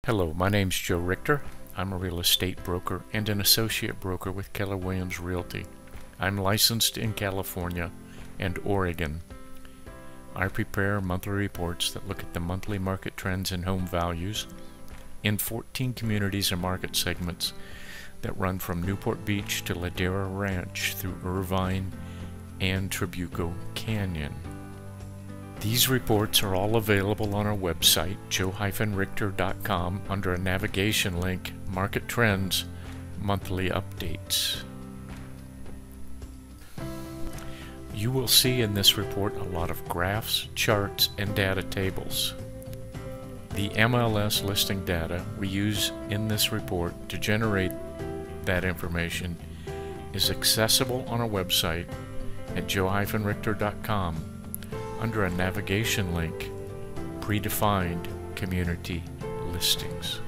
Hello, my name's Joe Richter. I'm a real estate broker and an associate broker with Keller Williams Realty. I'm licensed in California and Oregon. I prepare monthly reports that look at the monthly market trends in home values in 14 communities and market segments that run from Newport Beach to Ladera Ranch through Irvine and Trabuco Canyon. These reports are all available on our website, joe-richter.com, under a navigation link, Market Trends, Monthly Updates. You will see in this report a lot of graphs, charts, and data tables. The MLS listing data we use in this report to generate that information is accessible on our website at joe-richter.com under a navigation link, Predefined Community Listings.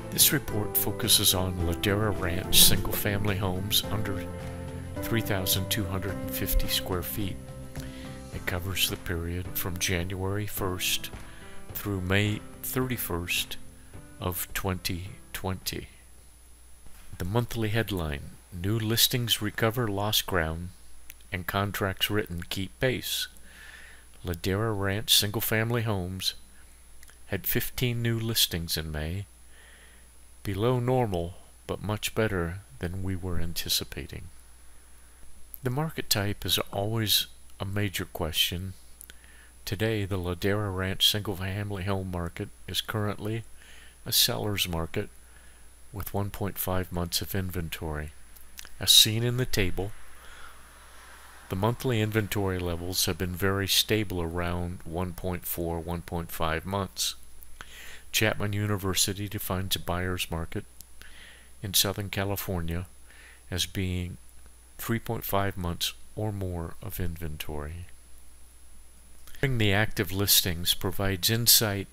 This report focuses on Ladera Ranch single-family homes under 3,250 square feet. It covers the period from January 1st through May 31st of 2020. The monthly headline: New listings recover lost ground and contracts written keep pace. Ladera Ranch single-family homes had 15 new listings in May, below normal but much better than we were anticipating. The market type is always a major question. Today, the Ladera Ranch single-family home market is currently a seller's market with 1.5 months of inventory. As seen in the table, the monthly inventory levels have been very stable around 1.4–1.5 months. Chapman University defines a buyer's market in Southern California as being 3.5 months or more of inventory. The active listings provides insight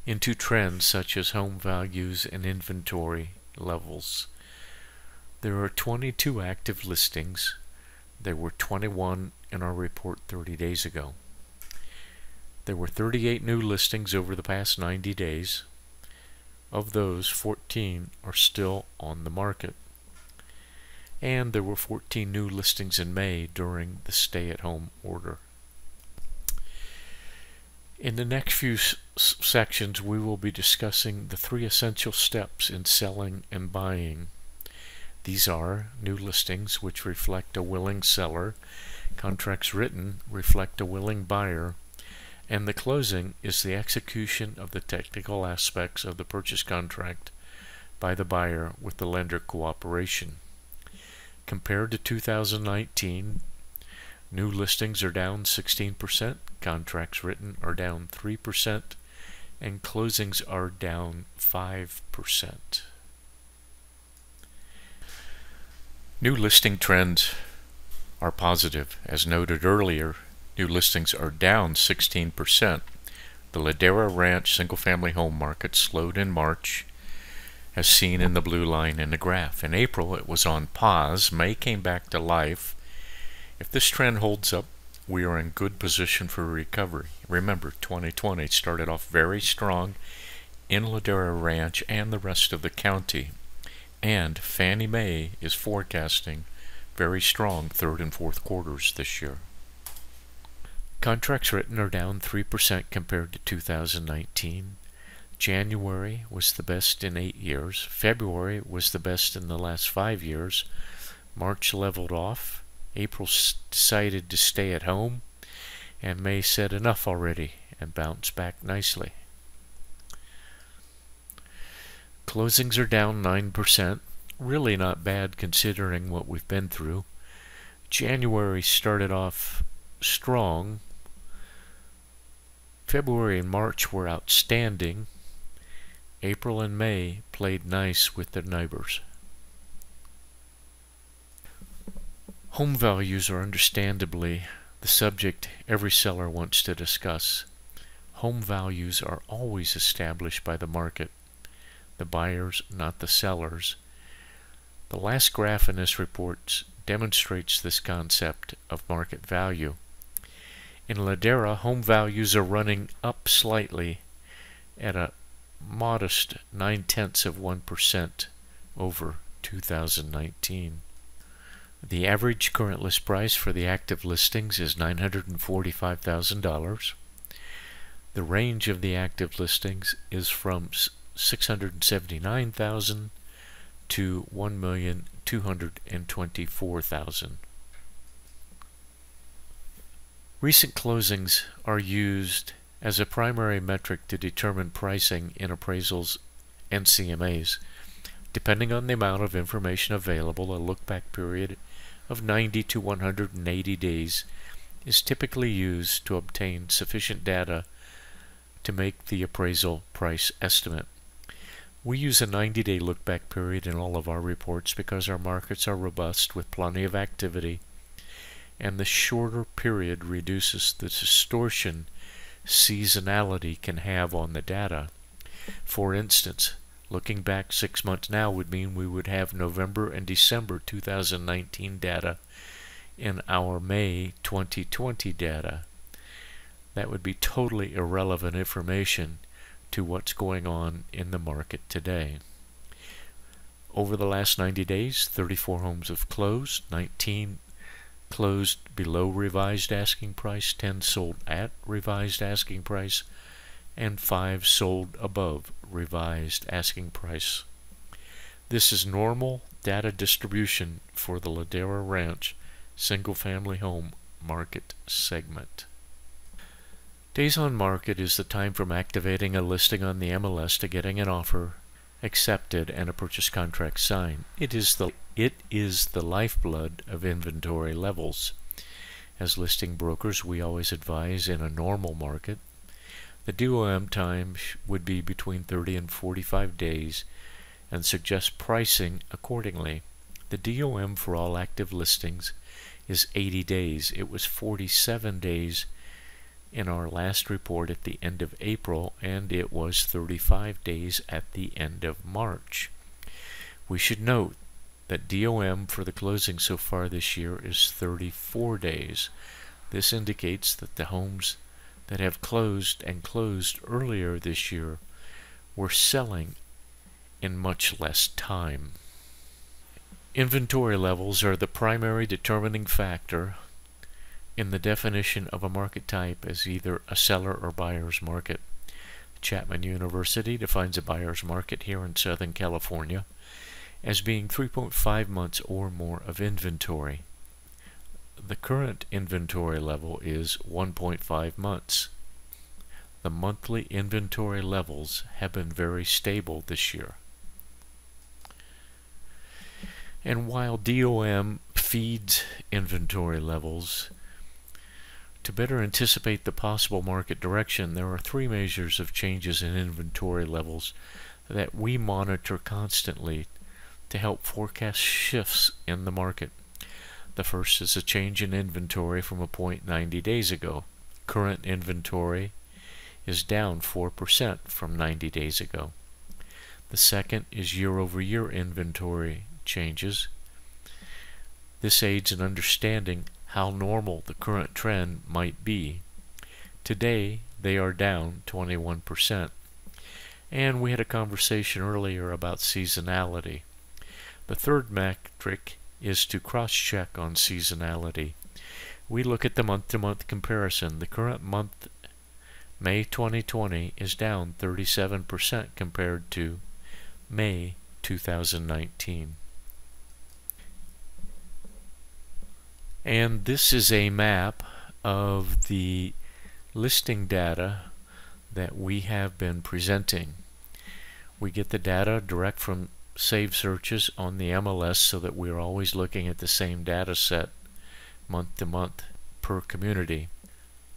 into trends such as home values and inventory levels. There are 22 active listings. There were 21 in our report 30 days ago. There were 38 new listings over the past 90 days. Of those, 14 are still on the market. And there were 14 new listings in May during the stay-at-home order. In the next few sections, we will be discussing the 3 essential steps in selling and buying. These are new listings, which reflect a willing seller, contracts written reflect a willing buyer, and the closing is the execution of the technical aspects of the purchase contract by the buyer with the lender cooperation. Compared to 2019, new listings are down 16%, contracts written are down 3%, and closings are down 5%. New listing trends are positive. As noted earlier, new listings are down 16%. The Ladera Ranch single-family home market slowed in March, as seen in the blue line in the graph. In April, it was on pause. May came back to life. If this trend holds up, we are in good position for recovery. Remember, 2020 started off very strong in Ladera Ranch and the rest of the county. And Fannie Mae is forecasting very strong third and fourth quarters this year. Contracts written are down 3% compared to 2019. January was the best in 8 years. February was the best in the last 5 years. March leveled off. April decided to stay at home. And May said enough already and bounced back nicely. Closings are down 9%, really not bad considering what we've been through. January started off strong. February and March were outstanding. April and May played nice with their neighbors. Home values are understandably the subject every seller wants to discuss. Home values are always established by the market. The buyers, not the sellers. The last graph in this report demonstrates this concept of market value. In Ladera, home values are running up slightly at a modest 0.9% over 2019. The average current list price for the active listings is $945,000. The range of the active listings is from $679,000 to $1,224,000. Recent closings are used as a primary metric to determine pricing in appraisals and CMAs. Depending on the amount of information available, a look-back period of 90 to 180 days is typically used to obtain sufficient data to make the appraisal price estimate. We use a 90-day look-back period in all of our reports because our markets are robust with plenty of activity, and the shorter period reduces the distortion seasonality can have on the data. For instance, looking back 6 months now would mean we would have November and December 2019 data in our May 2020 data. That would be totally irrelevant information to what's going on in the market today. Over the last 90 days, 34 homes have closed, 19 closed below revised asking price, 10 sold at revised asking price, and 5 sold above revised asking price. This is normal data distribution for the Ladera Ranch single-family home market segment. Days on market is the time from activating a listing on the MLS to getting an offer accepted and a purchase contract signed. It is the lifeblood of inventory levels. As listing brokers, we always advise in a normal market the DOM time would be between 30 and 45 days and suggest pricing accordingly. The DOM for all active listings is 80 days. It was 47 days in our last report at the end of April, and it was 35 days at the end of March. We should note that DOM for the closing so far this year is 34 days. This indicates that the homes that have closed and closed earlier this year were selling in much less time. Inventory levels are the primary determining factor in the definition of a market type as either a seller or buyer's market. Chapman University defines a buyer's market here in Southern California as being 3.5 months or more of inventory. The current inventory level is 1.5 months. The monthly inventory levels have been very stable this year. And while DOM feeds inventory levels, to better anticipate the possible market direction, there are 3 measures of changes in inventory levels that we monitor constantly to help forecast shifts in the market. The first is a change in inventory from a point 90 days ago. Current inventory is down 4% from 90 days ago. The second is year-over-year inventory changes. This aids in understanding how normal the current trend might be. Today, they are down 21%. And we had a conversation earlier about seasonality. The third metric is to cross-check on seasonality. We look at the month-to-month comparison. The current month, May 2020, is down 37% compared to May 2019. And this is a map of the listing data that we have been presenting. We get the data direct from saved searches on the MLS so that we're always looking at the same data set month to month per community.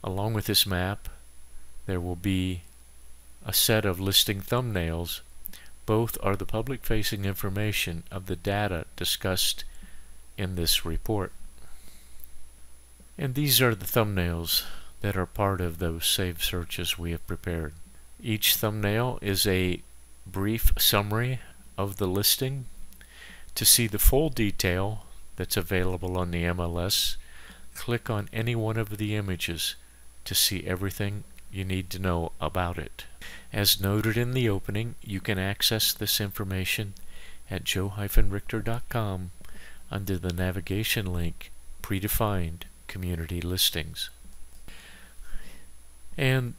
Along with this map, there will be a set of listing thumbnails. Both are the public-facing information of the data discussed in this report. And these are the thumbnails that are part of those saved searches we have prepared. Each thumbnail is a brief summary of the listing. To see the full detail that's available on the MLS, click on any one of the images to see everything you need to know about it. As noted in the opening, you can access this information at joe-richter.com under the navigation link Predefined Community Listings. And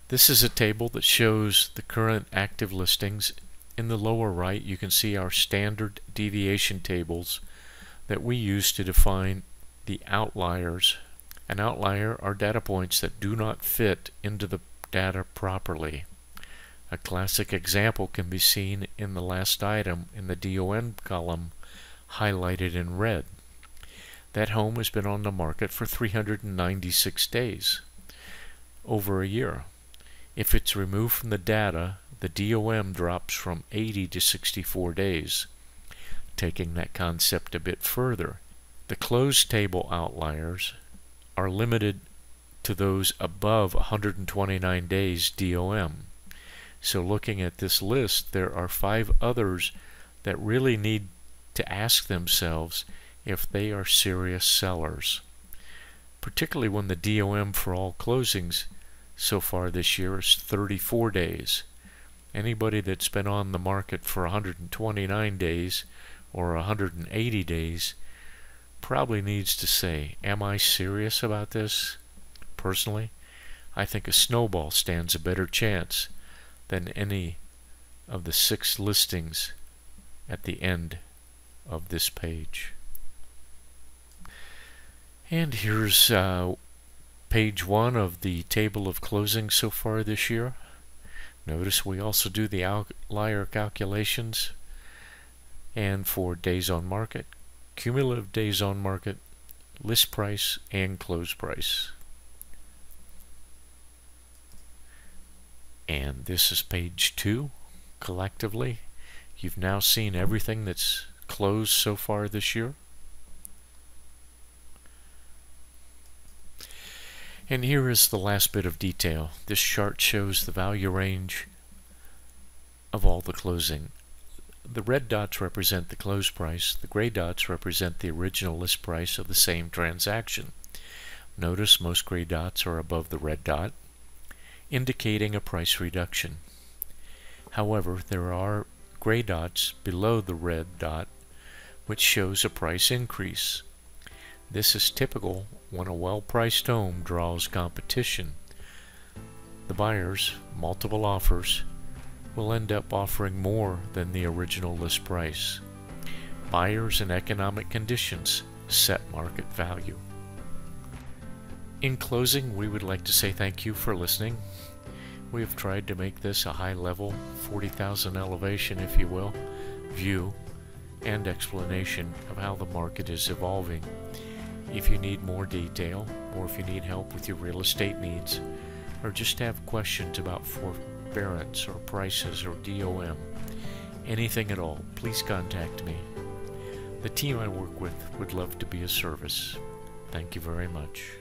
this is a table that shows the current active listings. In the lower right, you can see our standard deviation tables that we use to define the outliers. An outlier are data points that do not fit into the data properly. A classic example can be seen in the last item in the DON column, highlighted in red. That home has been on the market for 396 days, over a year. If it's removed from the data, the DOM drops from 80 to 64 days. Taking that concept a bit further, the closed table outliers are limited to those above 129 days DOM. So looking at this list, there are 5 others that really need to ask themselves if they are serious sellers, particularly when the DOM for all closings so far this year is 34 days. Anybody that's been on the market for 129 days or 180 days probably needs to say, am I serious about this? Personally, I think a snowball stands a better chance than any of the 6 listings at the end of this page. And here's page 1 of the table of closings so far this year. Notice we also do the outlier calculations, and for days on market, cumulative days on market, list price, and close price. And this is page 2. Collectively, you've now seen everything that's closed so far this year. And here is the last bit of detail. This chart shows the value range of all the closing. The red dots represent the close price. The gray dots represent the original list price of the same transaction. Notice most gray dots are above the red dot, indicating a price reduction. However, there are gray dots below the red dot, which shows a price increase. This is typical when a well-priced home draws competition. The buyers, multiple offers, will end up offering more than the original list price. Buyers and economic conditions set market value. In closing, we would like to say thank you for listening. We have tried to make this a high-level, 40,000 elevation, if you will, view and explanation of how the market is evolving. If you need more detail, or if you need help with your real estate needs, or just have questions about forbearance or prices or DOM, anything at all, please contact me. The team I work with would love to be of service. Thank you very much.